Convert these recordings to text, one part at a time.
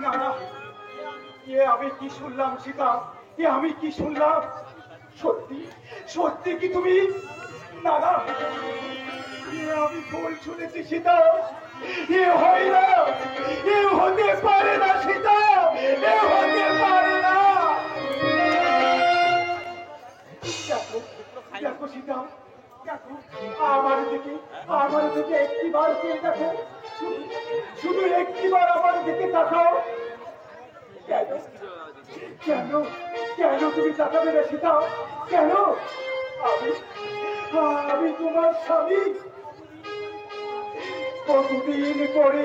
না না, আমি কি শুনলাম সীতা? আমি কি শুনলাম? সত্যি সত্যি কি তুমি? না না, আমি ভুল শুনেছি সীতা। এ হয় না, এ হতে পারে না সীতা, এ হতে পারে না। দেখো দেখো সীতা, দেখো আমার দিকে একটিবার চেয়ে দেখো, শুধু একটিবার আমার দিকে তাকাও। কেন কেন তুমি তাকাবে না সীতা? কেন? আমি আমি তোমার স্বামী। কতদিন পরে,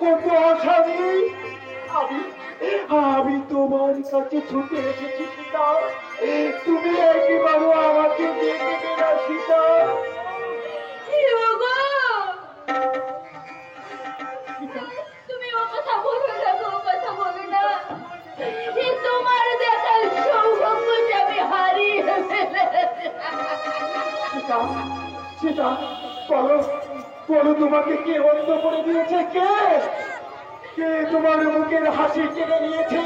কত আসামি আমি আমি তোমার কাছে ছুটে এসেছি সীতা। তুমি একবারও আমাকে দেখবে না সীতা। তুমি ও কথা বলো না, ও কথা বলো না। তোমার দেখার সৌভাগ্যটা আমি হারিয়ে ফেলেছি। সীতা সীতা, বলো বলো, তোমাকে কে অন্ধ করে দিয়েছে? কে কে তোমার মুখের হাসি কেড়ে নিয়েছে?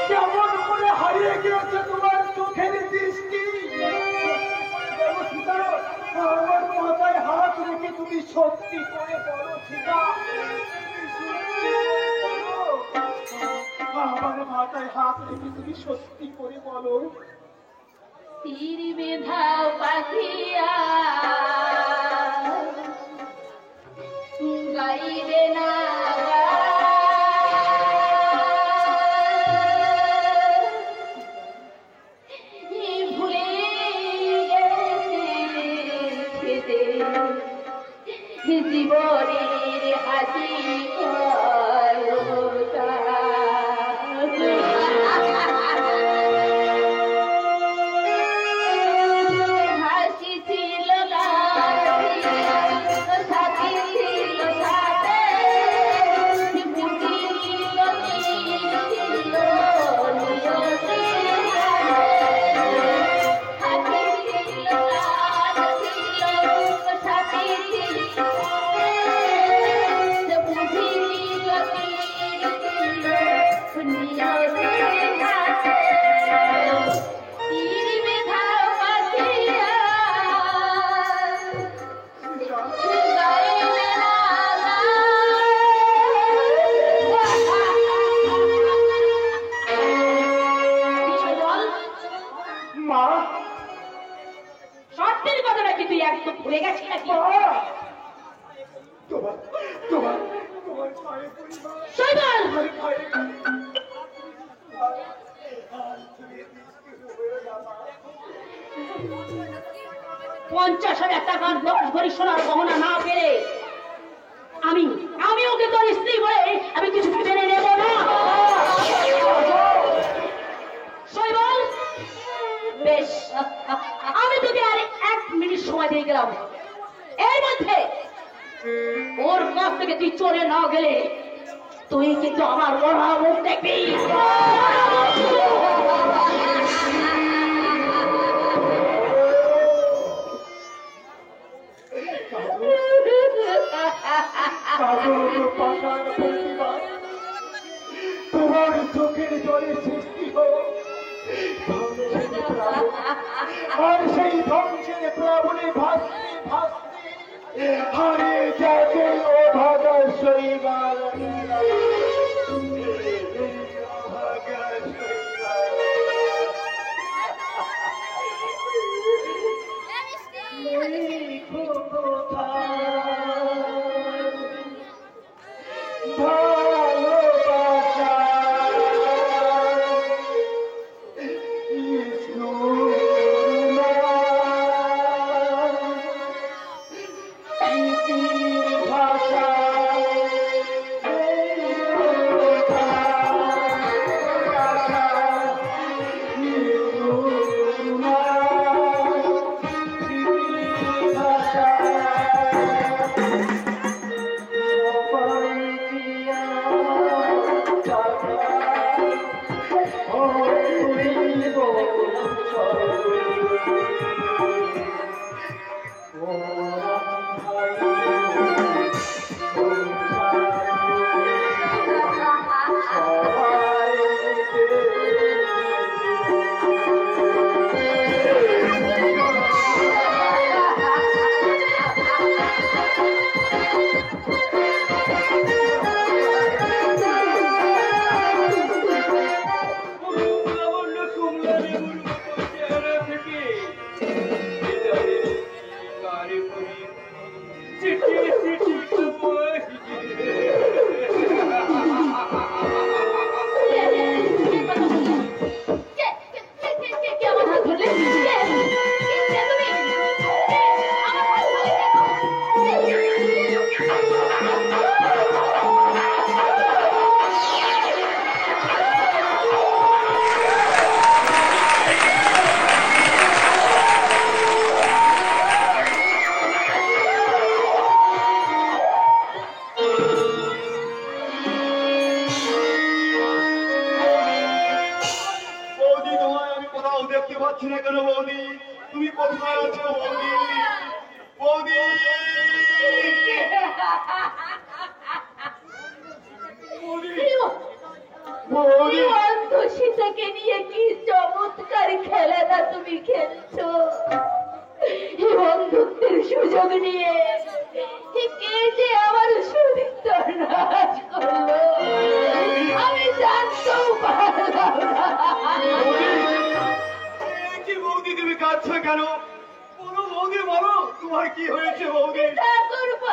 কেমন করে হারিয়ে গিয়েছে তোমার চোখের দৃষ্টি? সীতা, আমার মাথায় হাত রেখে তুমি সত্যি করে বলো সীতা, আমার মাথায় হাত রেখে তুমি সত্যি করে বলো। তীর বেঁধাও পাখিয়া গাইবে না ভুলে গেছে জীবনের হাসি ভুলে গেছি নাকি? $50,000 দশ ভরি সোনার গহনা না পেরে আমি ওকে তোর স্ত্রী বলে আমি কিছু মেনে নেব না। শৈবল, বেশ, আমি তোকে আর 1 মিনিট সময় দিয়ে গেলাম। এর মধ্যে ওর কাছ থেকে তুই চলে না গেলে তুই কিন্তু আমার মরা মুখ দেখবি। তোমার চোখের জলে সৃষ্টি হোক আর সেই ধ্বংসের প্লাবনে ভাসতে ভাসতে হারিয়ে যাবে ও ভাগা শৈবাল। কেন বৌদি? তুমি কোথায় আছো বৌদি? বৌদি বৌদি সীতাকে নিয়ে কি চমৎকার খেলাটা তুমি খেলছো। এই বন্ধুত্বের সুযোগ নিয়ে কে যে আমার শরীর নাশ করলো আমি জানতেও পারলাম না। কি বৌদি তুমি কাঁদছো কেন? বলো বৌদি বলো, তোমার কি হয়েছে বৌদি? ঠাকুরপো,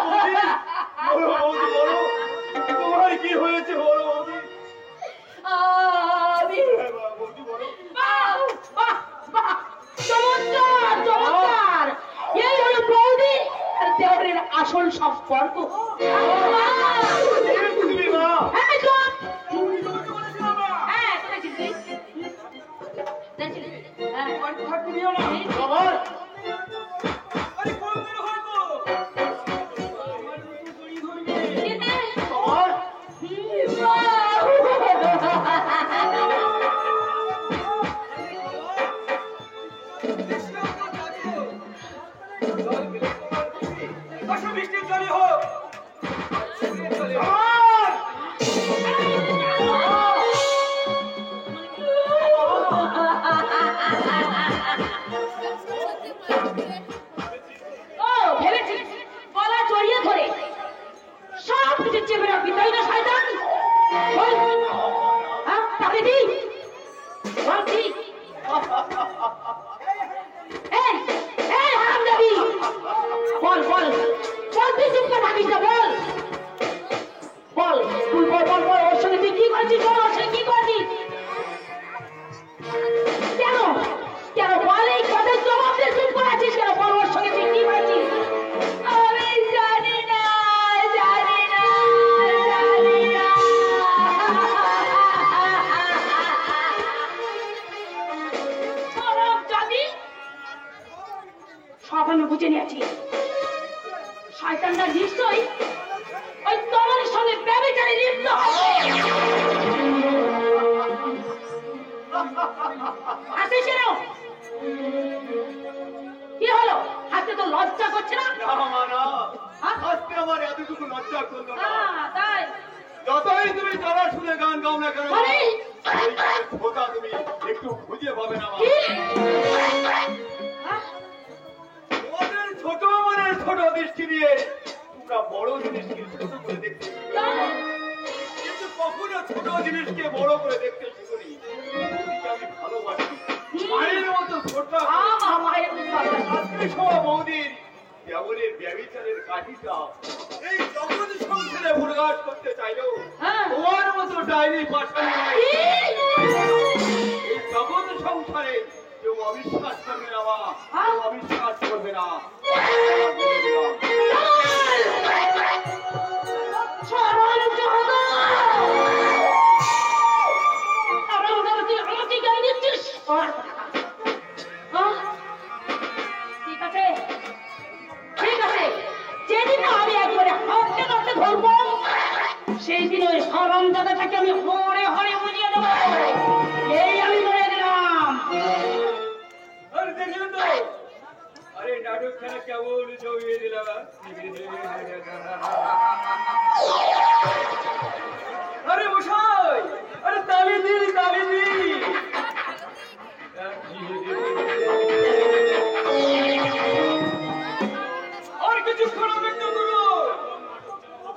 বলো বৌদি বলো, তোমার কি হয়েছে বলো বৌদি? আমি বৌদি বলো। বাহ, বাহ, বাহ, চমৎকার চমৎকার। এই হলো বৌদি আর দেওরের আসল সম্পর্ক। তুমি মা হ্যাঁ, চুপ। হ্যাঁ, কোথায় ছিলি তুই? কোথায় ছিলি? হ্যাঁ, বাবার কেনে? বাবার বৃষ্টির জলই হোক। ও ভেবেছি গলা জড়িয়ে ধরে সব কিছু চেপে রাখবি, তাই না শয়তান? বল। হ্যাঁ, তাকে দি বল কি? এই এই হারামজাদি, বল বল বল, তুই চুপ করে থাকিস না, বল বল, তুই বল বল বল, ওর সঙ্গে তুই কি করছিস? বল, ওর সঙ্গে কি করছিস? কেন কেন বল, এই কথার জবাব দিয়ে চুপ করে আছিস কেন? বল, ওর সঙ্গে তুই কি করছিস? আমি জানি না, জানি না, জানি না। হারামজাদি, সব আমি বুঝে নিয়েছি। শয়তানটা নিশ্চয়ই ওই তোমার সঙ্গে ব্যভিচারে লিপ্ত হবে। হাসিস কেন? কি হলো? হাসতে তো লজ্জা করছে না? না মা না, হ্যাঁ? আজকে আমার এতটুকু লজ্জা করলো না। তাই যতই তুমি তারা শুনে গান গাও না কেন, বলি? খোদা তুমি একটু খুঁজে পাবে না মা। কি? হ্যাঁ? তোমাদের ছোট মনের ছোট দৃষ্টি দিয়ে তোমরা বড় জিনিসকে ছোট করে দেখতে শিখো। তাই? কিন্তু কখনো ছোট জিনিসকে বড় করে দেখতে শিখুনি। বৌদিকে আমি ভালোবাসি, মায়ের মতো ছোট। মায়ের কথা। আজকে সব বৌদির দেওরের ব্যভিচারের কাঠিটা এই জগৎ সংসারে প্রকাশ করতে চাইলেও হ্যাঁ। তোমার মতো ডায়েরি পাঠানো নয়। কি? এই জগৎ সংসারে কেউ অবিশ্বাস করবে না মা, কেউ অবিশ্বাস করবে না। ঠিক আছে ঠিক আছে, যেদিন আমি একবারে হাতে নাতে ধরবো সেই দিন ওই হারাম দাদাটাকে আমি হরে হরে বুঝিয়ে দেবো। এই আমি বলে দিলাম। আরে দেখলেন তো, আরে নাটকখানা কেমন জমিয়ে দিলাম। আরে মশাই, আরে তালি দি তালি দি। আর কিছুক্ষণ অপেক্ষা করো।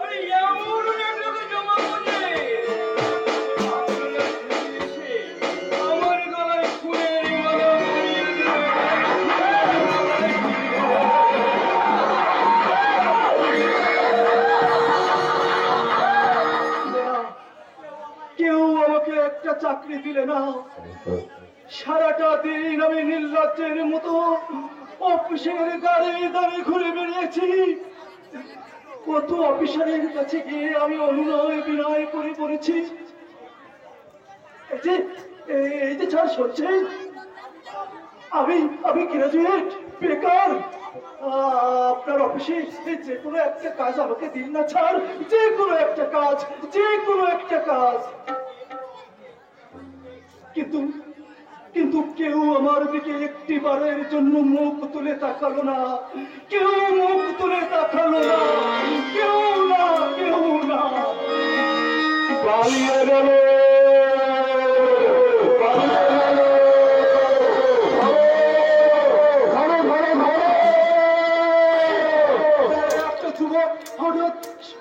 আরে এমন নাটকে জমা করলে আমার গলায় ফুলের মালা পরিয়ে দেবে। কেউ আমাকে একটা চাকরি দিলে না। সারাটা দিন আমি নির্লজ্জের মতো অফিসের গাড়ি দাঁড়িয়ে ঘুরে বেরিয়েছি। কত অফিসারের কাছে গিয়ে আমি অনুনয় বিনয় করে পড়েছি। এই যে ছাড় শুনছে, আমি গ্রাজুয়েট, বেকার। আপনার অফিসে যে কোনো একটা কাজ আমাকে দিন না ছাড়, যে কোনো একটা কাজ, যে কোনো একটা কাজ। কিন্তু কিন্তু কেউ আমার দিকে একটি বারের জন্য মুখ তুলে তাকালো না, কেউ মুখ তুলে তাকালো না, কেউ না, কেউ না। পালিয়ে গেল, একটা যুবক হঠাৎ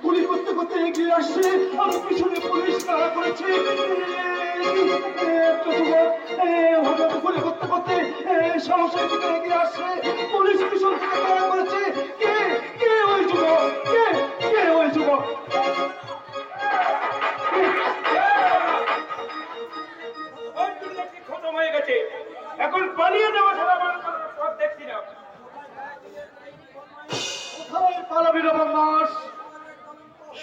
গুলি করতে করতে এগিয়ে আসছে, আর পিছনে পুলিশ তাড়া করেছে। একটা যুবক হঠাৎ গুলি করতে করতে সাহসের দিকে এগিয়ে আসছে, পুলিশ পিছন থেকে তাড়া করেছে। কে কে ওই যুবক? কে কে ওই যুবক? খতম হয়ে গেছে, এখন পালিয়ে যাওয়া ছাড়া আমার কোনো পথ দেখছি না। কোথায় পালাবি রে বদমাস?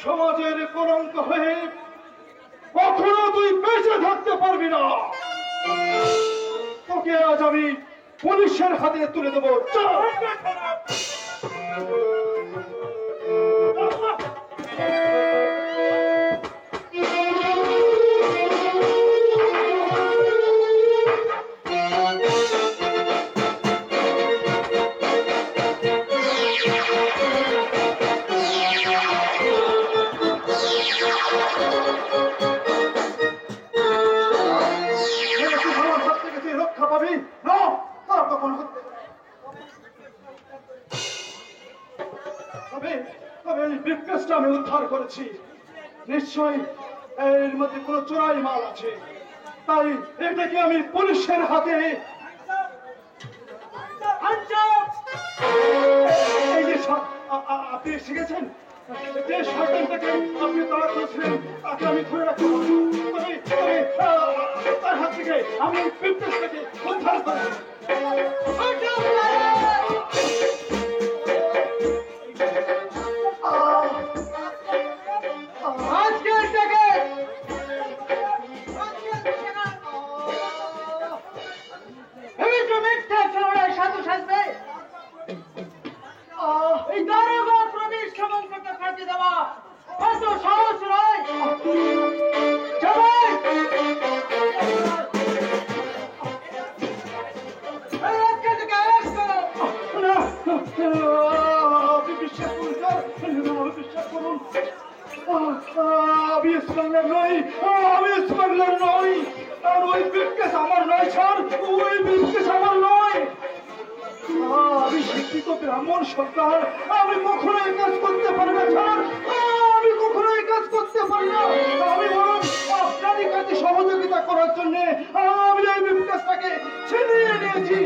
সমাজের কলঙ্ক হয়ে কখনো তুই বেঁচে থাকতে পারবি না। তোকে আজ আমি পুলিশের হাতে তুলে দেবো। চল। রক্ষা পাবি না, তা কখনো হতে পারে না। তবে তবে এই ব্রিফকেসটা আমি উদ্ধার করেছি, নিশ্চয়ই এর মধ্যে কোনো চোরাই মাল আছে, তাই এটাকে আমি পুলিশের হাতে। এই যে আপনি শিখেছেন, যে শয়তানটাকে আপনি তাড়া করেছিলেন তাকে আমি ধরে রাখতে পারবো, তবে তার হাত থেকে আমি ব্রিফকেসটাকে উদ্ধার করেছি। এই দারোগা প্রবেশ কেমন করতে ফাঁকি দেওয়া এত সাহস নয়। জামাই! এই লোকটাকে arrest করো। আপনি বিশ্বাস করুন স্যার, বিশ্বাস করুন, আমি স্মাগলার নই, আমি স্মাগলার নই, আর ওই ব্রিফকেস আমার নয় স্যার, ওই ব্রিফকেস আমার নয়। আমি শিক্ষিত ব্রাহ্মণ সরকার, আমি কখনো এই কাজ করতে পারি না স্যার, আমি কখনো এই কাজ করতে পারি না। আমি বরং আপনারই কাছে সহযোগিতা করার জন্য আমি এই ব্রিফকেসটাকে ছিনিয়ে নিয়েছি।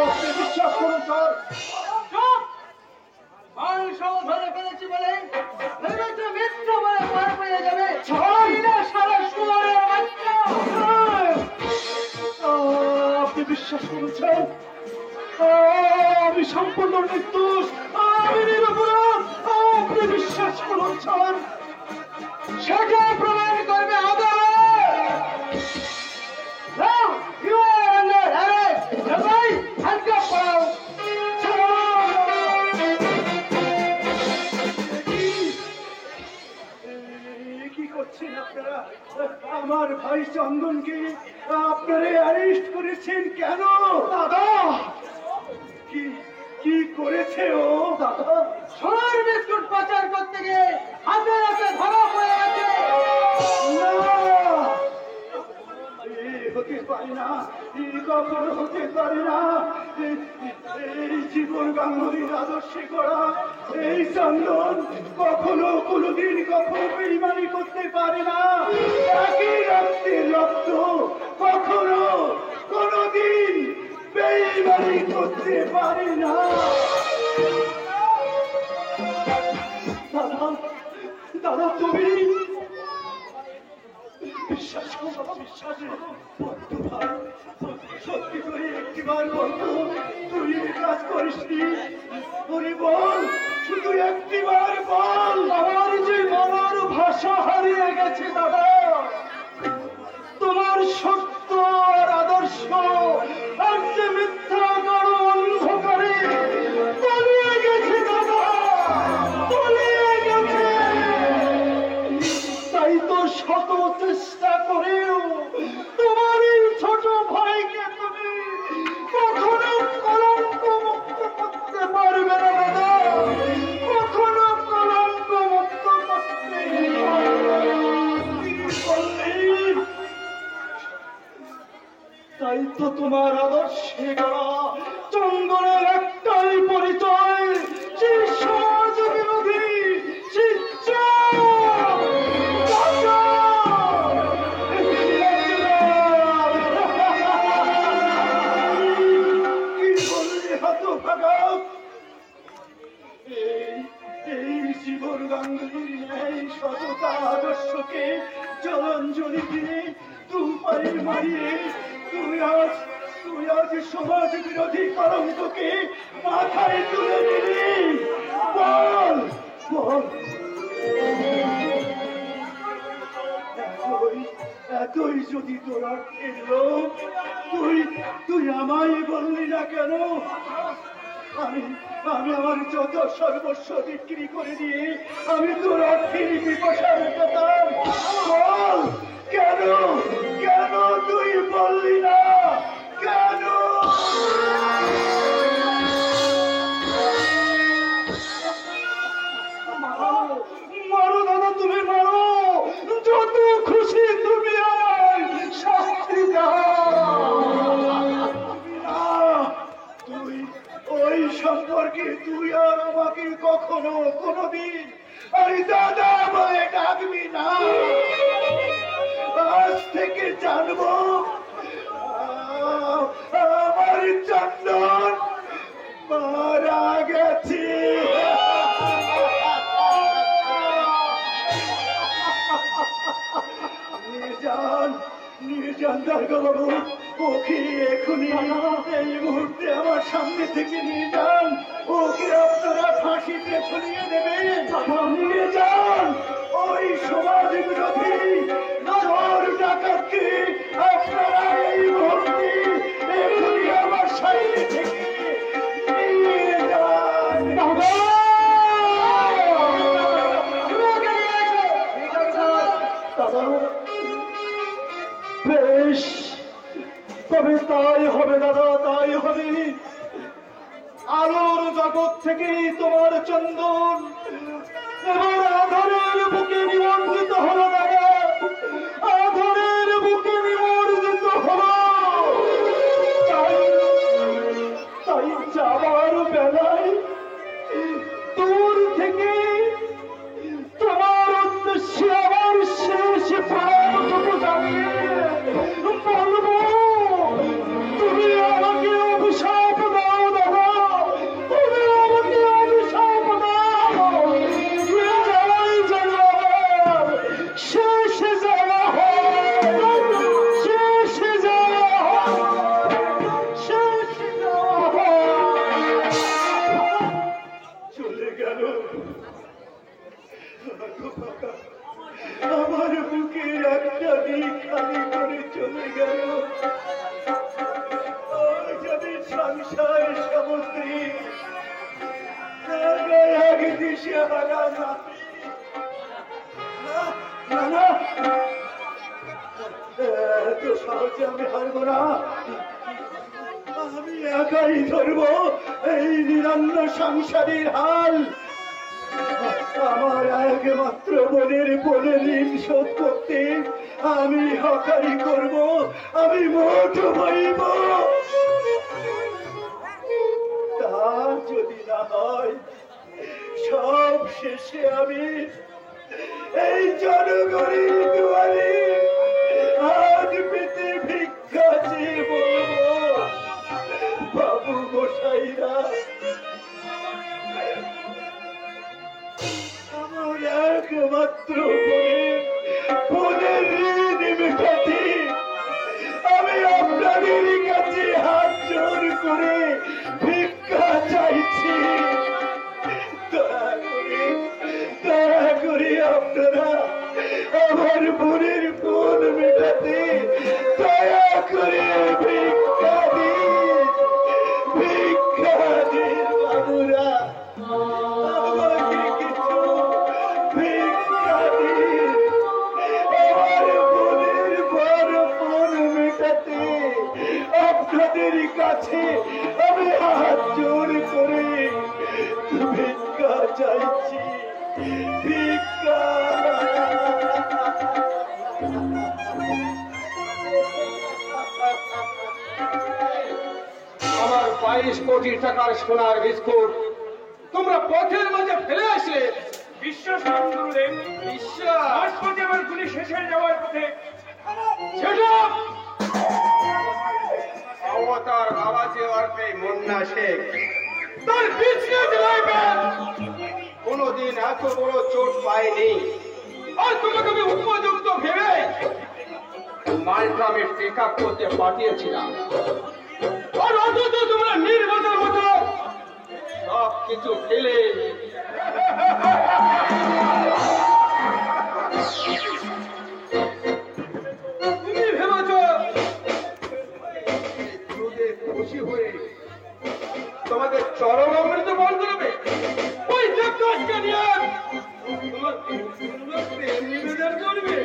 আপনি বিশ্বাস করুন স্যার। চুপ! মাংস ধরে ফেলেছি বলে ভেবেছে মিথ্যা বলে পার পেয়ে যাবে। ছাড়! না সারা শুয়ারের বাচ্চা! আপনি বিশ্বাস করেছেন? আমি সম্পূর্ণ নির্দোষ, আমি নিরপরাধ, আপনি বিশ্বাস করুন স্যার। সেটা প্রমাণ করবে আদালত। Now you are under arrest. জামাই, handcuff করাও। কি করছেন আপনারা? আমার ভাই চন্দনকে আপনারা অ্যারেস্ট করেছেন কেন? দাদা কি কি করেছে ও? দাদা সোনার বিস্কুট পাচার করতে গিয়ে হাতে হাতে ধরা পড়ে আছে। হতে পারে না, কখনো হতে পারে না। এই জীবন গাঙ্গুলির আদর্শে করা এই চন্দন কখনো কোনোদিন কখনো বেইমানি করতে পারে না। একই রক্তের রক্ত কখনো কোনোদিন বেইমানি করতে পারে না। দাদা দাদা তুমি বিশ্বাস করো বাবা, বিশ্বাস বন্ধু ভাই, সত্যি করে একটিবার বন্ধু তুই কাজ করিসনি। ওরে বল, শুধু একটিবার বল। আমার যে বলার ভাষা হারিয়ে গেছে দাদা, তোমার সত্য আর আদর্শ আর যে মিথ্যা করো অন্ধকারে তলিয়ে গেছে দাদা, তলিয়ে গেছে। তাই তো শত চেষ্টা করেও তোমার এই ছোট ভাইকে তুমি কখনো কলঙ্ক মুক্ত করতে পারবে না দাদা, কখনো কলঙ্ক মুক্ত করতে পারবে না। তাই তো তোমার আদর্শে গড়া চন্দনের একটাই পরিচয়, সে সমাজ বিরোধী শিক্ষা। কি বললি হতভাগা? এই জীবন গাঙ্গুলির ন্যায় সততা আদর্শকে জলাঞ্জলি দিয়ে দুপায়ে মারিয়ে তুই আজ সমাজ বিরোধী কলঙ্ককে মাথায় তুলে নিলি। বল বল, এতই যদি তোর অর্থের লোক, তুই আমায় বললি না কেন? আমি আমার যত সর্বস্ব বিক্রি করে দিয়ে আমি তোর অর্থের পিপাসা মেটাতাম। বল কেন, কেন তুই বললি না কেন? মারো দাদা, তুমি মারো, যত খুশি তুমি আমায় শাস্তি দাও। তুই ওই সম্পর্কে তুই আর আমাকে কখনো কোনোদিন আরে দাদা বলে ডাকবি না। আজ থেকে জানবো আমার চন্দন মারা গেছে। নির্জান দারোগাবাবু, ওকে এখনই এই মুহূর্তে আমার সামনে থেকে নিয়ে যান। ওকে আপনারা ফাঁসিতে ঝুলিয়ে দেবেন। নিয়ে যান ওই সমাজ বিরোধী চোর ডাকাতকে, আপনারা এই মুহূর্তে এখনই আমার সামনে থেকে নিয়ে যান। বেশ, তবে তাই হবে দাদা, তাই হবে। আলোর জগৎ থেকে তোমার চন্দন এবার আধারের বুকে নিমন্ত্রিত হলো দাদা, আধারের বুকে নিমন্ত্রিত হলো। তাই যাবার বেলায় দূর থেকে তোমার উদ্দেশ্যে আমার শেষ প্রাণটুকু জানিয়ে বলবো, তুমি আমাকে অভিশাপ দাও দাদা, তুমি আমাকে অভিশাপ দাও। যাই যেন শেষ যাওয়া হয়, শেষ যাওয়া হয়, শেষ যাওয়া হয়। চলে গেল আমার বুকের একটা দিক খালি করে চলে গেল। যদি সংসার সমুদ্রে এক দিশে হারা না, এত সহজে আমি হারবো না। আমি একাই ধরবো এই নিরন্ন সংসারের হাল। আমার একমাত্র বোনের ঋণ শোধ করতে আমি হকারি করব, আমি মোট পাইব। তা যদি না হয়, সব শেষে আমি এই জনগণের দুয়ারে হাত পেতে ভিক্ষা চেয়ে বলবো, বাবু গোসাইরা আমার একমাত্র বোনের ঋণ মেটাতে আমি আপনাদের কাছে হাত জোর করে ভিক্ষা চাইছি। দয়া করে আপনারা কাছে আমি হাত জোর করে ভিক্ষা চাইছি, ভিক্ষা। আমার 22 কোটি টাকার সোনার বিস্কুট তোমরা পথের মাঝে ফেলে আসলে। বিশ্বাস করুন গুরুদেব, বিশ্বাস মাঝপথে আমার গুলি শেষ হয়ে যাওয়ার পথে অবতার বাবাজি অর্থে মুন্না শেখ তার পিছনে চালাইবেন। কোনদিন এত বড় চোট পায়নি। আর তোমাকে আমি উপযুক্ত ভেবে মালটা আমি পিক আপ করতে পাঠিয়েছিলাম, আর অথচ তোমরা নির্বাচন মতো সব কিছু ফেলে তুমি ভেবেছ দুধে খুশি হয়ে তোমাদের চরম অমৃত বল করবে। ওই দেবদাসকে নিয়ে তোমার প্রেম নিবেদন করবে।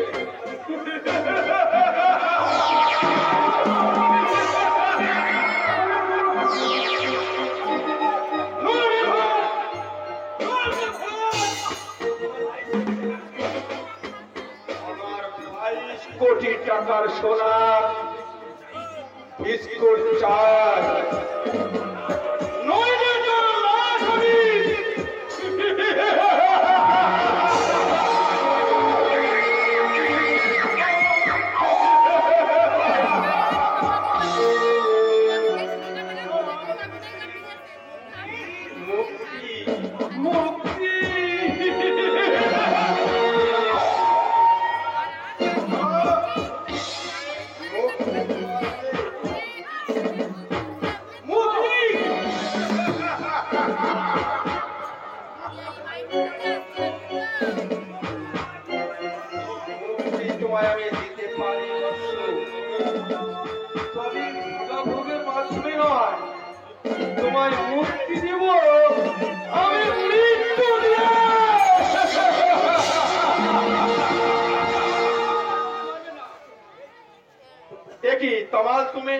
আমার 22 কোটি টাকার সোনার বিস্কুট চাই। নইলে তো লাশ আমি। মুক্তি মুক্তি। মুক্তি তোমায় আমি দিতে পারি বৎস। তবে ভোগের মাধ্যমে নয়, তোমায় মুক্তি দেব আমি মৃত্যু দিয়ে। দেখি তমাল তুমি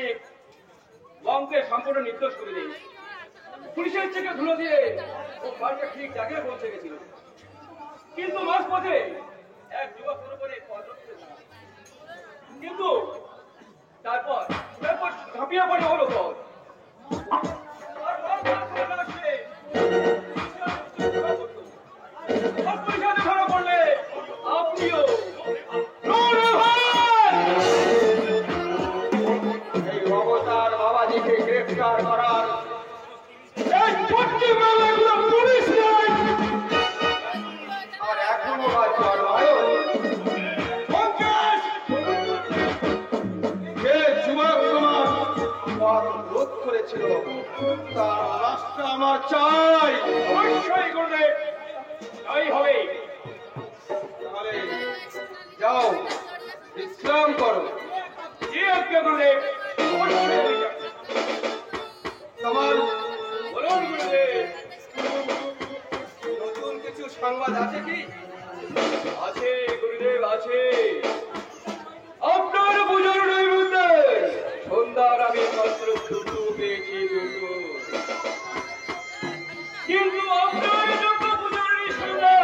লঙ্কে সম্পূর্ণ নির্দোষ করে দিই। পুলিশের থেকে ধুলো দিয়ে ও বাড়িটা ঠিক জায়গায় পৌঁছে গেছিল, কিন্তু মাঝ পথে এক যুবক পুরোপুরি কিন্তু তারপর ঝাঁপিয়ে পড়ে হলো পথ। ধরা পড়লে আপনিও এই অবতার বাবাজিকে গ্রেফতার করার পুলিশ নাই। আর এখনো বা জন্মায় যে যুবক তোমার পথ রোধ করেছিল তার লাশটা আমার চাই। অবশ্যই করবে, তাই হবে। তাহলে যাও বিশ্রাম করো। যে আজ্ঞা করলে অবশ্যই হয়ে যাবে। তোমার বলুন গুরুদেব। নতুন কিছু সংবাদ আছে কি? আছে গুরুদেব, আছে। আপনার পুজোর নৈবেদ্যে সন্ধ্যার আমি মাত্র দুটো পেয়েছি, দুটো। কিন্তু আপনার জন্য পুজোর সন্ধ্যা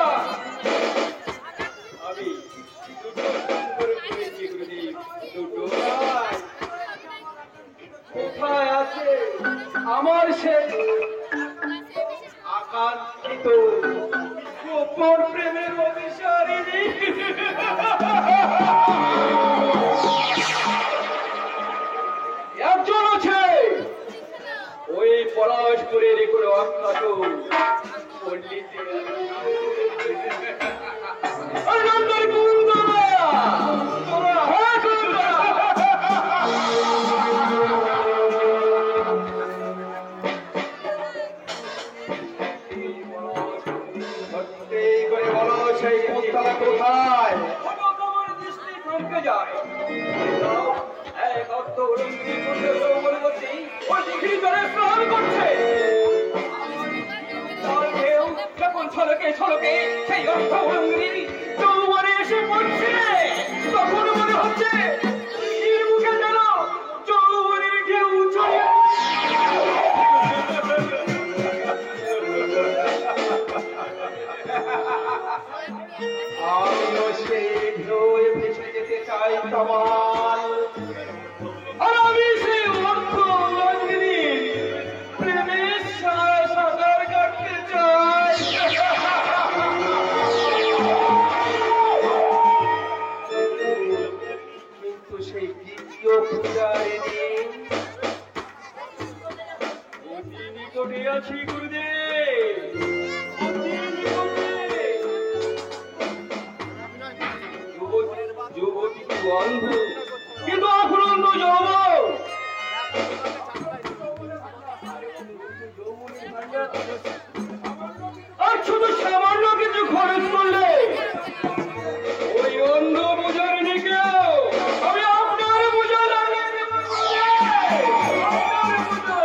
আমি দুটো করে পেয়েছি গুরুদেব, দুটো নয়। কোথায় আছে আমার সে আকাঙ্ক্ষিত গোপন প্রেমের অভিসারিণী? একজন আছে, ওই পলাশপুরের কোনো অখ্যাত পণ্ডিতের আনন্দের কুন্দরা। হ্যাঁ, কুন্দরা। সত্যি করে বলো সেই কুন্তলা কোথায়? হঠাৎ আমার দৃষ্টি থমকে যায়। এক অর্থ উলঙ্গি পুণ্য সৌবর্গী ওই দিঘির জলে স্নান করছে। তার ঢেউ যখন ছলকে ছলকে সেই অর্থ উলঙ্গি যৌবনে এসে পড়ছে, তখন মনে হচ্ছে এর মুখে যেন যৌবনের ঢেউ চলে চাই কামাল। আর আমি সেই অর্থ রঙ্গিনী প্রেমের সাঁতার কাটতে চাই। কিন্তু সেই দ্বিতীয় পূজারিনী অতি নিকটে আছি গুরুদেব, অতি নিকটে। যুবতী কি অন্ধ, কিন্তু অফুরন্ত যৌবন। আর শুধু সামান্য কিছু খরচ করলে ওই অন্ধ পূজারিনীকেও আমি আপনার পূজা লাগিয়ে দেব। আপনার পূজা।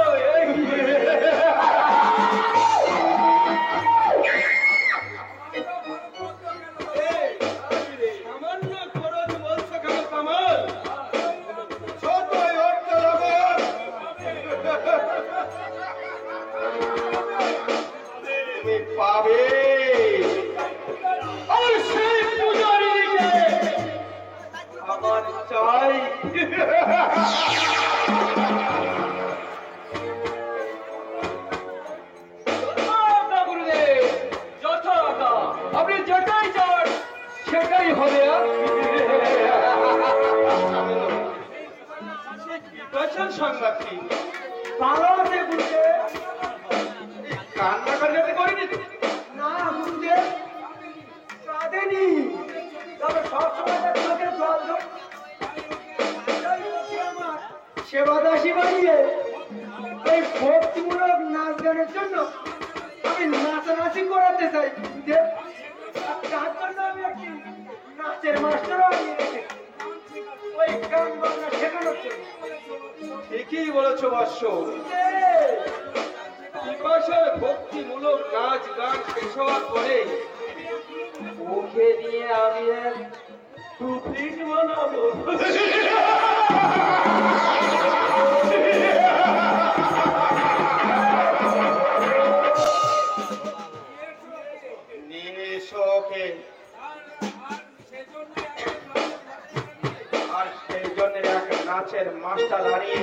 সামান্য খরচ বলছো কেন কামাল? যতই অর্থ লাগে তুমি পাবে। আর সেই পূজারিনীকে আমার চাই। যথাজ্ঞা গুরুদেব, যথাজ্ঞা। আপনি যেটাই চান সেটাই হবে। বিপাশার সাংঘাতিক ভালো আছে গুরুদেব। কান্নাকাটি যাতে করিনি তো? না গুরুদেব, কাঁদেনি, তবে সবসময় তার চোখে জল ধরে। আমার সেবাদাসী বানিয়ে এই ভক্তিমূলক নাচ গানের জন্য আমি নাচানাচি করাতে চাই গুরুদেব। আর তার জন্য আমি একটি নাচের মাস্টারও আনিয়ে রেখেছি, ওই গান বাজনা শেখানোর জন্য। ঠিকই বলেছো বৎস। গুরুদেব, বিপাশার ভক্তিমূলক নাচ গান শেষ হওয়ার পরে ওকে নিয়ে আমি এক টুপিট বানাবো। নিয়ে এসো ওকে। আর সেই জন্য এক নাচের মাস্টার আনিয়ে